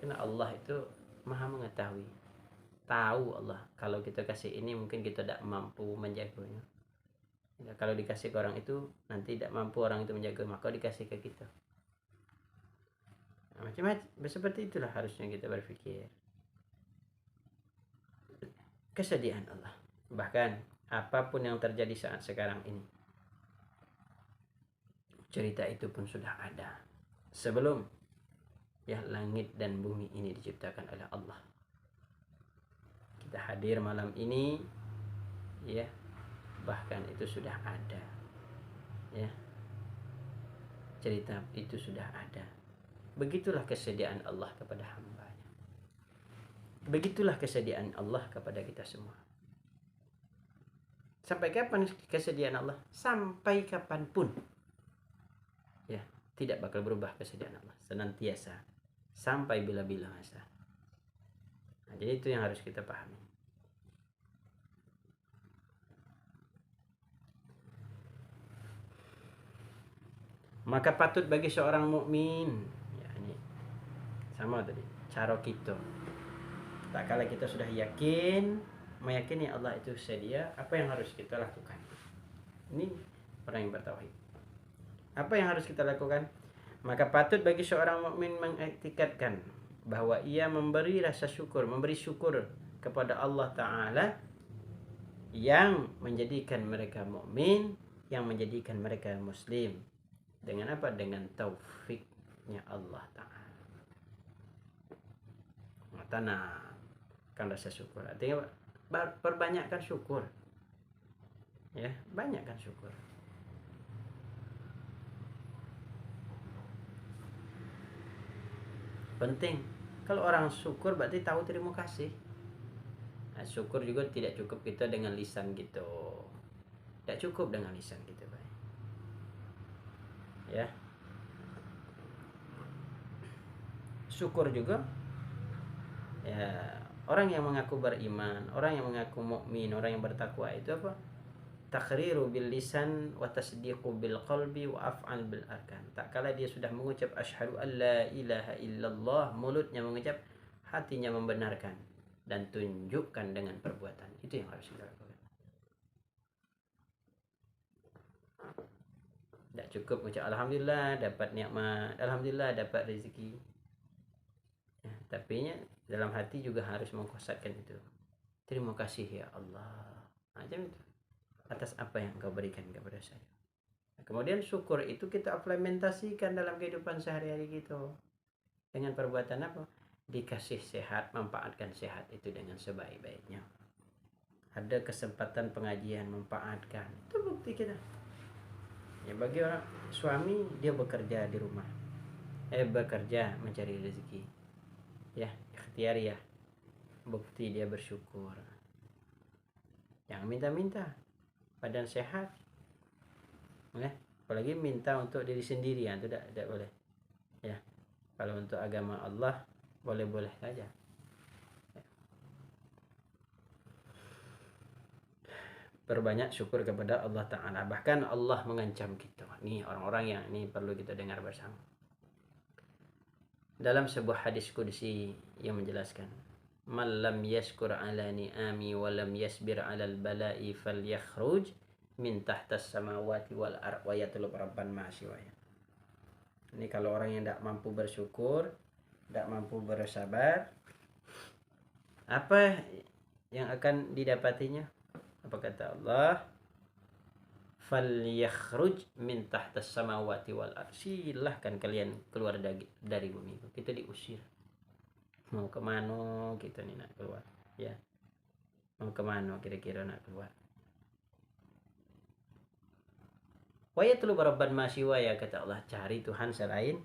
Karena Allah itu Maha mengetahui. Tahu Allah kalau kita kasih ini mungkin kita tidak mampu menjaganya. Ya, kalau dikasih ke orang itu nanti tidak mampu orang itu menjaga, maka dikasih ke kita. Nah, macam-macam seperti itulah harusnya kita berpikir. Kesediaan Allah. Bahkan apapun yang terjadi saat sekarang ini, cerita itu pun sudah ada sebelum ya langit dan bumi ini diciptakan oleh Allah. Kita hadir malam ini, ya, bahkan itu sudah ada, ya, cerita itu sudah ada. Begitulah kesediaan Allah kepada hambanya. Begitulah kesediaan Allah kepada kita semua. Sampai kapan kesediaan Allah? Sampai kapanpun, ya, tidak bakal berubah kesediaan Allah, senantiasa sampai bila-bila masa. Nah, jadi itu yang harus kita pahami. Maka patut bagi seorang mukmin, ya, ini sama tadi cara kita. Tak kala kita sudah meyakini Allah itu sedia, apa yang harus kita lakukan? Ini orang yang bertauhid. Apa yang harus kita lakukan? Maka patut bagi seorang mukmin mengiktikadkan bahwa ia memberi syukur kepada Allah Ta'ala yang menjadikan mereka mukmin, yang menjadikan mereka muslim. Dengan apa? Dengan taufiknya Allah Ta'ala. Tanamkan rasa syukur. Artinya perbanyakkan syukur. Ya, banyakkan syukur. Penting. Kalau orang syukur berarti tahu terima kasih. Nah, syukur juga tidak cukup kita dengan lisan gitu. Tidak cukup dengan lisan gitu, Pak. Ya. Syukur juga, ya, orang yang mengaku beriman, orang yang mengaku mukmin, orang yang bertakwa itu apa? Takhriru bil lisan wa tasdiqu bil qalbi wa af'al bil arkan. Tak kala dia sudah mengucap asyhadu an la ilaha illallah, mulutnya mengucap, hatinya membenarkan dan tunjukkan dengan perbuatan. Itu yang harus kita lakukan. Tak cukup mengucap alhamdulillah dapat nikmat, alhamdulillah dapat rezeki. Ya, tapi dalam hati juga harus mengkosatkan itu. Terima kasih ya Allah. Macam itu. Atas apa yang Engkau berikan kepada saya. Nah, kemudian syukur itu kita implementasikan dalam kehidupan sehari-hari kita. Dengan perbuatan apa? Dikasih sehat, manfaatkan sehat itu dengan sebaik-baiknya. Ada kesempatan pengajian, manfaatkan. Itu bukti kita. Ya, bagi orang suami, dia bekerja di rumah. Bekerja mencari rezeki. Ya, ikhtiar ya. Bukti dia bersyukur. Jangan minta-minta. Badan sehat, ya, apalagi minta untuk diri sendiri, itu tidak boleh, ya. Kalau untuk agama Allah boleh-boleh saja, ya. Perbanyak syukur kepada Allah Ta'ala. Bahkan Allah mengancam kita. Ini orang-orang yang ini perlu kita dengar bersama. Dalam sebuah hadis qudsi yang menjelaskan, man lam yashkur ala ni'ami wa lam yasbir ala al-bala'i falyakhruj min tahtas samawati wal ard wa yatlub rabban ma'asiwaya. Ini kalau orang yang tidak mampu bersyukur, tidak mampu bersabar, apa yang akan didapatinya? Apa kata Allah? Falyakhruj min tahtas samawati wal ard. Silahkan kalian keluar dari bumi. Kita diusir. Mau kemana kita nih nak keluar, ya, mau kemana kira-kira nak keluar? Wa yatlub rabban ma siwa, ya, kata Allah, cari Tuhan selain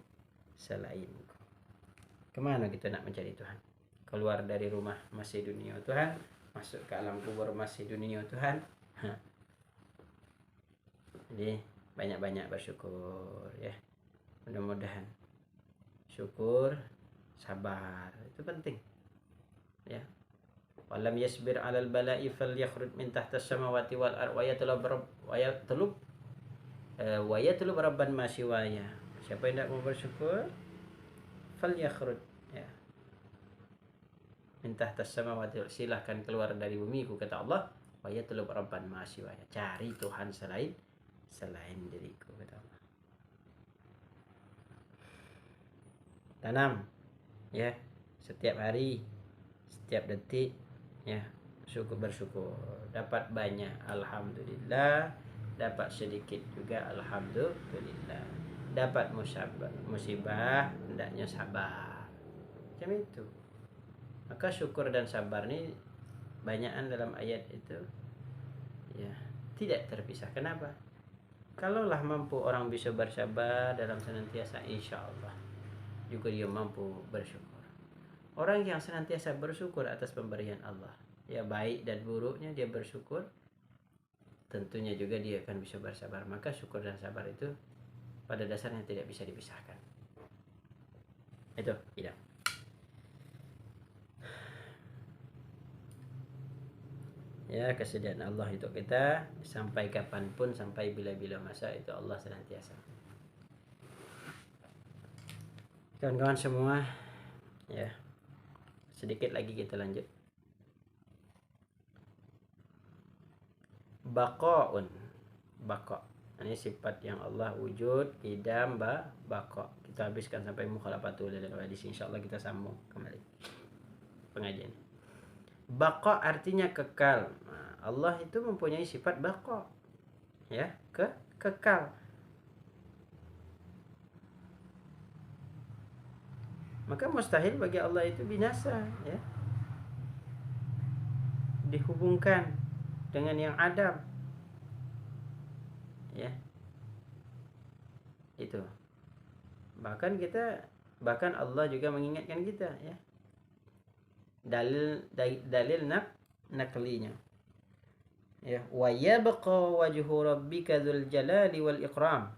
kemana kita nak mencari Tuhan? Keluar dari rumah masih dunia Tuhan, masuk ke alam kubur masih dunia Tuhan. Jadi banyak-banyak bersyukur, ya, Mudah-mudahan syukur, sabar itu penting ya. Walam yasbir 'alal bala'i falyakhruj min tahtas samawati wal ard wa yatlub rabban ma siwaya. Siapa yang tidak mau bersyukur falyakhruj ya min tahtas samawati, silahkan keluar dari bumiku kata Allah, wa yatlub rabban ma siwaya, cari Tuhan selain diriku kata Allah. Tanam ya, setiap hari, setiap detik ya, bersyukur. Dapat banyak alhamdulillah, dapat sedikit juga alhamdulillah. Dapat musibah hendaknya sabar, macam itu. Maka syukur dan sabar ini banyakan dalam ayat itu ya, tidak terpisah. Kenapa? Kalaulah mampu orang bisa bersabar dalam senantiasa, insya Allah juga dia mampu bersyukur. Orang yang senantiasa bersyukur atas pemberian Allah, ya baik dan buruknya dia bersyukur, tentunya juga dia akan bisa bersabar. Maka syukur dan sabar itu pada dasarnya tidak bisa dipisahkan. Itu tidak. Ya, kesediaan Allah untuk kita sampai kapanpun, sampai bila-bila masa, itu Allah senantiasa. Kawan-kawan semua ya, sedikit lagi kita lanjut. Baqa'un, baqa', ini sifat yang Allah wujud, qidam, baqa'. Kita habiskan sampai mukhalafatul hadis, insyaallah kita sambung kembali pengajian. Baqa' artinya kekal. Nah, Allah itu mempunyai sifat baqa' ya, kekal. Maka mustahil bagi Allah itu binasa ya, dihubungkan dengan yang adam ya. Itu bahkan Allah juga mengingatkan kita ya, dalil naklinya ya, wa yabqa wajhu rabbika dzul jalali wal ikram.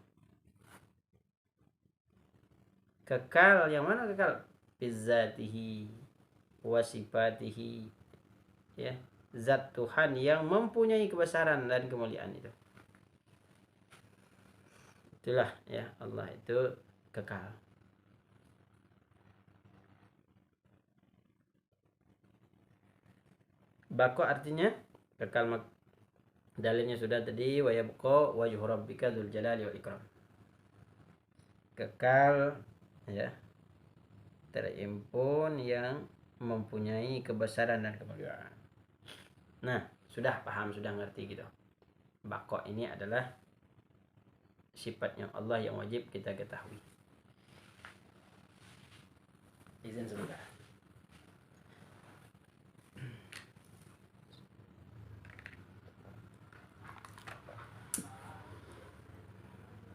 Kekal yang mana kekal? Bizzatihi wa sifatihi ya, zat Tuhan yang mempunyai kebesaran dan kemuliaan itu. Itulah ya, Allah itu kekal. Baqa artinya kekal, dalilnya sudah tadi, wa yabqa wajhu rabbika dzul jalali wal ikram. Kekal ya, terimpun yang mempunyai kebesaran dan kemuliaan. Nah, sudah paham, sudah ngerti gitu. Baqa ini adalah sifatnya Allah yang wajib kita ketahui. Izin sebentar.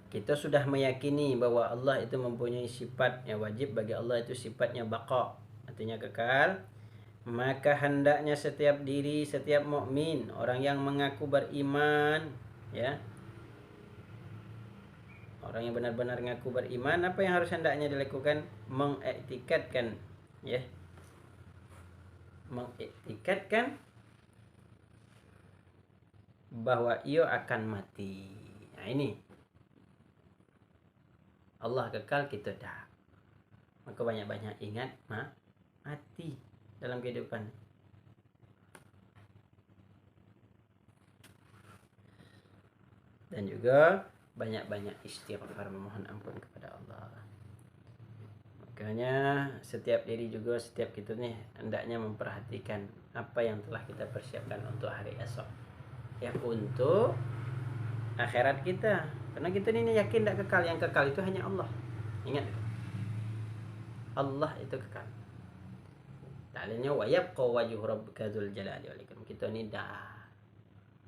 Kita sudah meyakini bahwa Allah itu mempunyai sifat yang wajib bagi Allah, itu sifatnya baqa, artinya kekal. Maka hendaknya setiap diri, setiap mukmin, orang yang mengaku beriman ya, orang yang benar-benar mengaku beriman, apa yang harus hendaknya dilakukan? Mengiktikadkan ya, mengiktikadkan bahwa ia akan mati. Nah ini, Allah kekal, kita dah. Maka banyak-banyak ingat mati dalam kehidupan. Dan juga banyak-banyak istighfar, memohon ampun kepada Allah. Makanya setiap diri juga, setiap kita nih hendaknya memperhatikan apa yang telah kita persiapkan untuk hari esok ya, untuk akhirat kita. Karena kita ini yakin tidak kekal, yang kekal itu hanya Allah. Ingat, Allah itu kekal. Dalilnya wa yabqa wajhu rabbika dzul jalali wal ikram. Kita ini dah,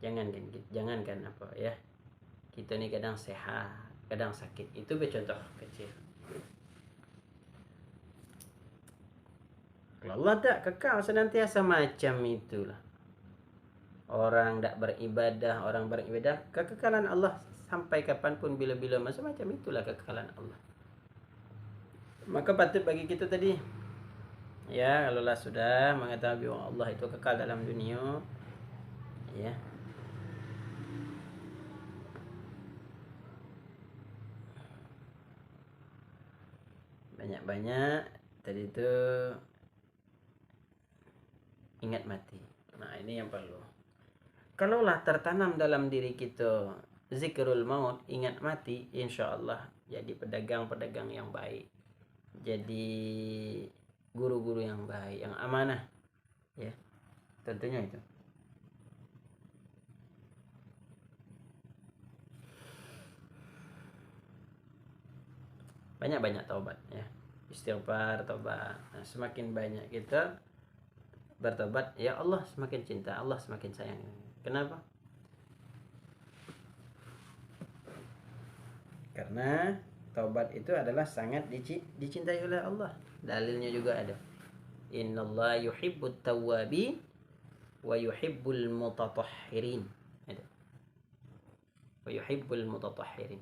jangankan apa ya, kita ini kadang sehat, kadang sakit. Itu contoh kecil. Kalau Allah tak kekal senantiasa, macam itulah orang tak beribadah, kekekalan Allah sampai kapanpun, bila-bila masa, macam itulah kekekalan Allah. Maka patut bagi kita tadi, ya, kalaulah sudah mengetahui bahwa Allah itu kekal dalam dunia, ya, banyak-banyak tadi itu ingat mati. Nah, ini yang perlu. Kalaulah tertanam dalam diri kita zikrul maut, ingat mati, insya Allah jadi pedagang-pedagang yang baik, jadi guru-guru yang baik, yang amanah, ya, tentunya itu. Banyak-banyak taubat, ya, istighfar, taubat. Nah, semakin banyak kita bertobat, ya Allah semakin cinta, Allah semakin sayang. Kenapa? Karena taubat itu adalah sangat dicintai oleh Allah. Dalilnya juga ada. Innallaha yuhibbut tawwabin wa yuhibbul mutatahhirin. Ada. Wa yuhibbul mutatahhirin.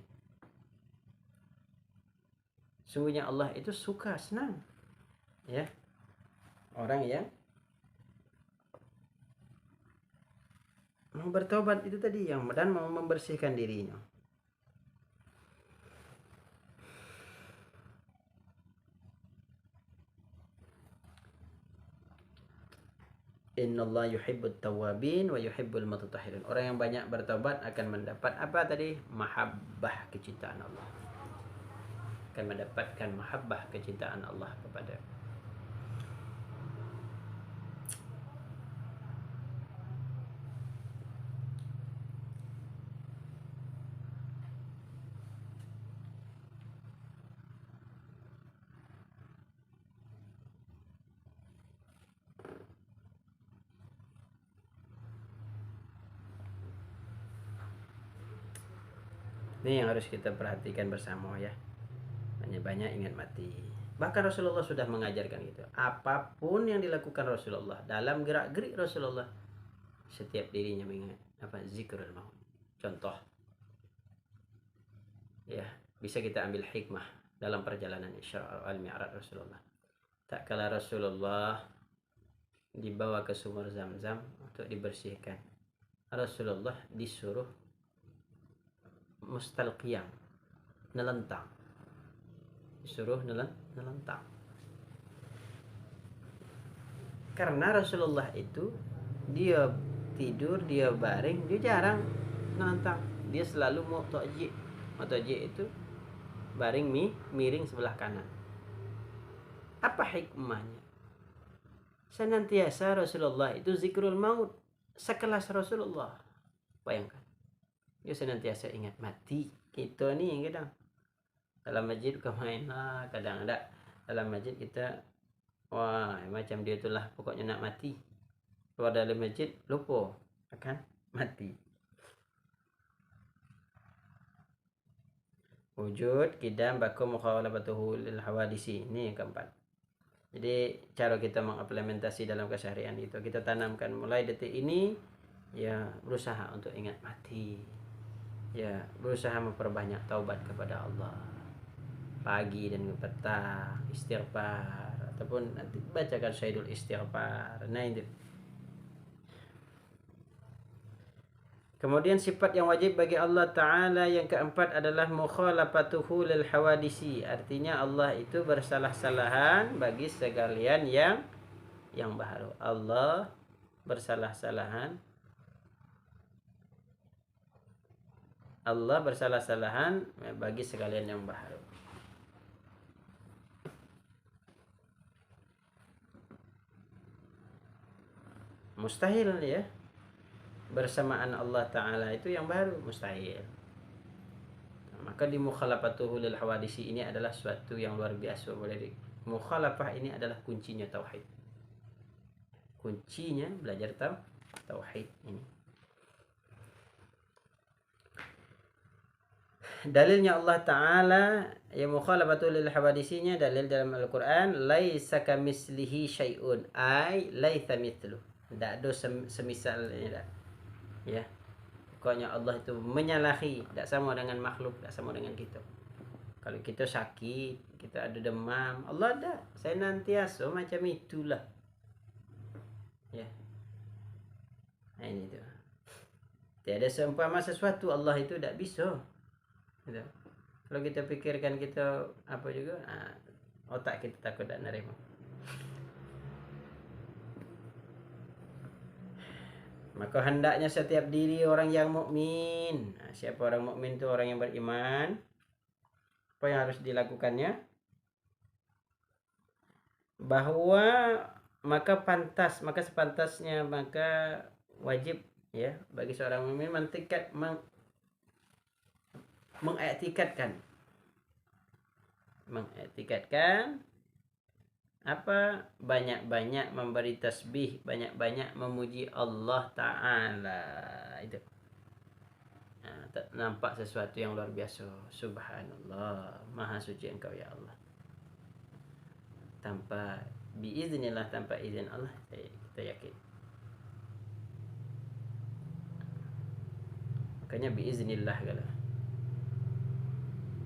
Sungguhnya Allah itu suka, senang, ya, orang yang mau bertobat itu tadi, yang dan mau membersihkan dirinya. Innallaha yuhibbut tawwabin wa yuhibbul mutatahhirin. Orang yang banyak bertobat akan mendapat apa tadi? Mahabbah, kecintaan Allah. Akan mendapatkan mahabbah, kecintaan Allah kepada. Ini yang harus kita perhatikan bersama, ya. Banyak-banyak ingat mati. Bahkan Rasulullah sudah mengajarkan gitu. Apapun yang dilakukan Rasulullah, dalam gerak-gerik Rasulullah, setiap dirinya mengingat apa? Zikrul maut. Contoh, ya, bisa kita ambil hikmah dalam perjalanan Isra wal Mi'raj Rasulullah. Tak kala Rasulullah dibawa ke sumur Zam-Zam untuk dibersihkan, Rasulullah disuruh mustalqiyam, nelentang. Disuruh nelentang. Karena Rasulullah itu dia tidur, dia baring, dia jarang nelentang. Dia selalu mu'taji. Mu'taji itu baring miring sebelah kanan. Apa hikmahnya? Senantiasa Rasulullah itu zikrul maut. Sekelas Rasulullah, bayangkan, dia senantiasa ingat mati. Kita ni kadang dalam masjid kau main lah, kadang ada dalam masjid kita, wah, macam dia itulah pokoknya nak mati. Keluar dalam masjid lupa akan mati. Wujud kidam bakum mukhalafatuhu lil hawadisi. Ini yang keempat. Jadi cara kita mengimplementasi dalam keseharian itu, kita tanamkan mulai detik ini, ya, berusaha untuk ingat mati, ya, berusaha memperbanyak taubat kepada Allah, pagi dan petang, istighfar, ataupun nanti bacakan syairul istighfar. Nah, itu. Kemudian sifat yang wajib bagi Allah Ta'ala yang keempat adalah mukhalafatuhu lil hawadisi. Artinya Allah itu bersalah-salahan bagi sekalian yang baru. Allah bersalah-salahan. Allah bersalah-salahan bagi sekalian yang baru. Mustahil, ya, bersamaan Allah Ta'ala itu yang baru, mustahil. Maka di mukhalafatuhu lil hawadisi ini adalah suatu yang luar biasa. Mukhalafah ini adalah kuncinya tauhid. Kuncinya belajar tauhid ini. Dalilnya Allah Ta'ala yang mukhalafatu lil hawadisinya dalil dalam Al-Quran, laisa kamislihi syai'un, ay laisa mithlu, tidak ada semisalnya, ya. Pokoknya Allah itu menyalahi, tidak sama dengan makhluk, tidak sama dengan kita. Kalau kita sakit, kita ada demam, Allah ada senantiasa macam itulah. Ya. Nah, ini tu. Tiada seumpama sesuatu, Allah itu tidak bisa. Gitu. Kalau kita pikirkan kita apa juga, otak kita takut tak nerima. Maka hendaknya setiap diri orang yang mukmin. Siapa orang mukmin itu? Orang yang beriman. Apa yang harus dilakukannya? Bahwa maka sepantasnya, maka wajib ya bagi seorang mukmin mengiktikadkan apa? Banyak-banyak memberi tasbih, banyak-banyak memuji Allah Ta'ala. Itu nampak sesuatu yang luar biasa. Subhanallah, maha suci Engkau ya Allah. Tanpa biiznillah, tanpa izin Allah, kita yakin. Makanya biiznillah kalau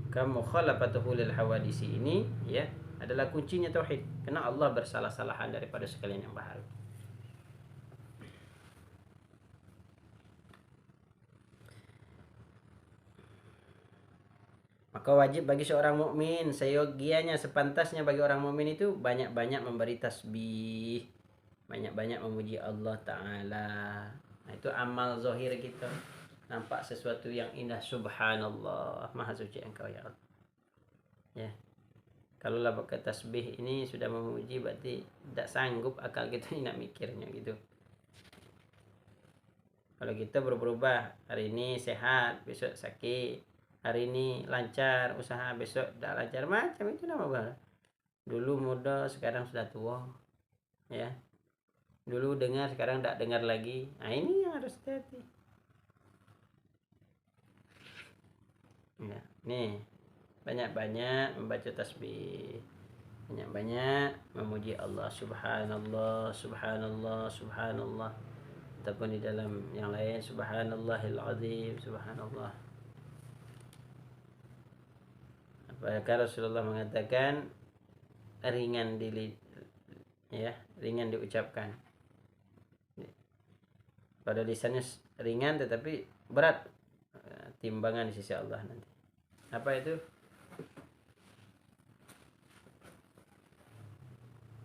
kamu mukhalafatuhu lil hawadisi ini ya adalah kuncinya tauhid. Karena Allah bersalah-salahan daripada sekalian yang baharu. Maka wajib bagi seorang mukmin, seyogianya, sepantasnya bagi orang mukmin itu banyak-banyak memberi tasbih, banyak-banyak memuji Allah Ta'ala. Nah, itu amal zahir kita. Nampak sesuatu yang indah, subhanallah, maha suci Engkau ya Allah. Ya. Kalau lah pakai tasbih ini sudah memuji, berarti tidak sanggup akal kita ini nak mikirnya gitu. Kalau kita berubah, hari ini sehat, besok sakit, hari ini lancar usaha, besok tidak lancar, macam itu nama. Dulu muda, sekarang sudah tua, ya. Dulu dengar, sekarang tidak dengar lagi. Nah, ini yang harus hati-hati. Ya, nih banyak-banyak membaca tasbih, banyak-banyak memuji Allah, subhanallah, subhanallah, subhanallah. Ataupun di dalam yang lain, subhanallahil azim, subhanallah. Apakah Rasulullah mengatakan ringan ringan diucapkan. Pada lisannya ringan tetapi berat timbangan di sisi Allah nanti. Apa itu?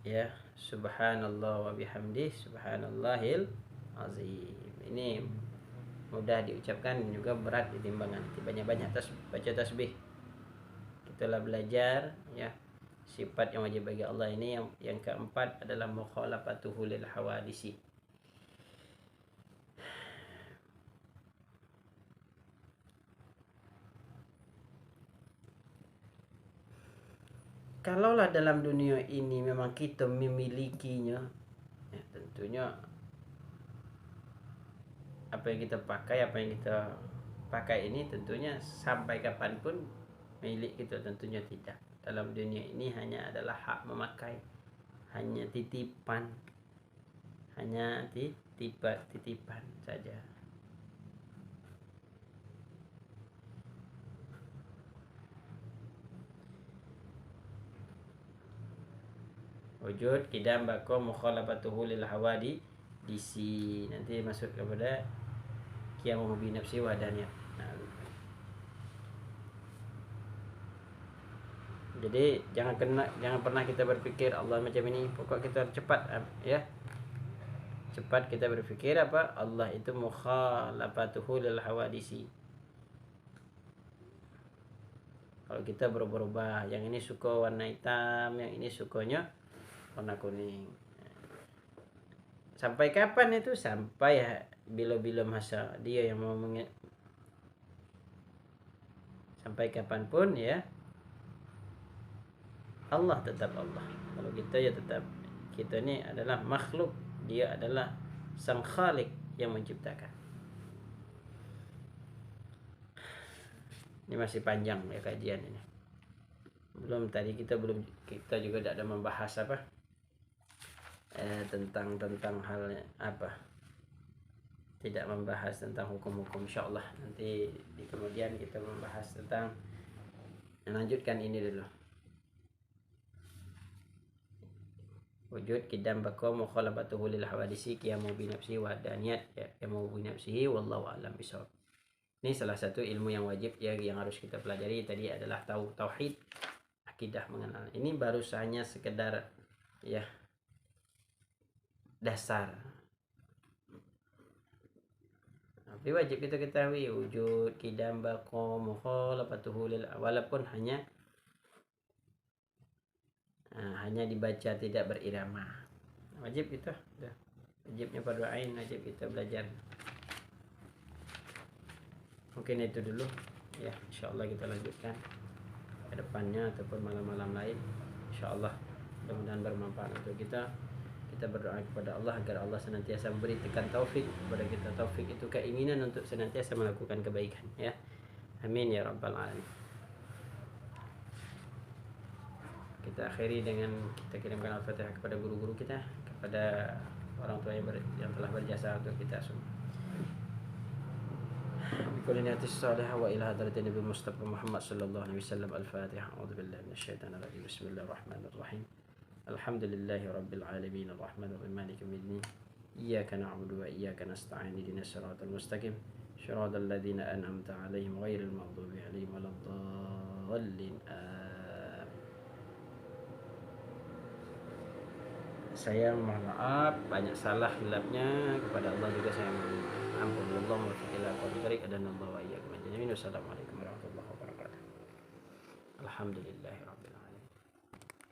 Ya, subhanallah wa bihamdih, subhanallahil azim. Ini mudah diucapkan juga berat di timbangan. Banyak-banyak baca tasbih. Itulah belajar ya. Sifat yang wajib bagi Allah ini yang keempat adalah mukhalafatuhu lil hawadisi. Kalaulah dalam dunia ini memang kita memilikinya, ya, tentunya apa yang kita pakai ini tentunya sampai kapanpun milik kita, tentunya tidak. Dalam dunia ini hanya adalah hak memakai, hanya titipan saja. Wujud kidam bako mukhalafatuhu lil hawadi disi, nanti masuk kepada qiyamu bi nafsi wahdanya. Jadi jangan pernah kita berpikir Allah macam ini, pokok kita cepat ya. Cepat kita berpikir apa? Allah itu mukhalafatuhu lil hawadisi. Kalau kita berubah-ubah, yang ini suka warna hitam, yang ini sukanya warna kuning. Sampai kapan itu? Sampai bila-bila masa dia yang mau sampai kapanpun ya, Allah tetap Allah. Kalau kita ya tetap, kita ini adalah makhluk, dia adalah sang khalik yang menciptakan. Ini masih panjang ya kajian ini. Kita juga tidak ada membahas apa tentang hal apa, tidak membahas tentang hukum-hukum. Insyaallah nanti di kemudian kita membahas tentang Lanjutkan ini dulu. Wujud kidam bako mukhalafatuhu lil hawadisi qiyamu bi nafsihi wa hadaniyat ya qiyamu bi nafsihi wallahu a'lam bishawab. Ini salah satu ilmu yang wajib ya yang harus kita pelajari tadi adalah tauhid, akidah mengenal. Ini baru hanya sekedar ya dasar. Tapi wajib kita ketahui wujud kidam bako mukhalafatuhu lil walaupun hanya dibaca tidak berirama. Wajib kita wajibnya fardu ain, wajib kita belajar. Mungkin itu dulu ya, insyaallah kita lanjutkan ke depannya ataupun malam-malam lain insyaallah. Mudah-mudahan bermanfaat untuk kita. Kita berdoa kepada Allah agar Allah senantiasa memberikan taufik kepada kita. Taufik itu keinginan untuk senantiasa melakukan kebaikan ya. Amin ya rabbal alamin. Kita akhiri dengan kita kirimkan Al-Fatihah kepada guru-guru kita, kepada orang tua yang telah berjasa untuk kita semua. بكل نية الصالحة وإلى حضرة النبي المصطفى محمد صلى الله عليه وسلم. الفاتحة. أعوذ بالله من الشيطان الرجيم. بسم الله الرحمن الرحيم. الحمد لله رب العالمين الرحمن الرحيم مالك يوم الدين إياك نعبد وإياك نستعين اهدنا الصراط المستقيم صراط الذين أنعمت عليهم غير المغضوب عليهم ولا الضالين. Saya mohon maaf banyak salah hilafnya, kepada Allah juga saya mohon ampun. Wallahu muwaffiq ila aqwamit thoriq. Assalamualaikum warahmatullahi wabarakatuh. Alhamdulillahirabbil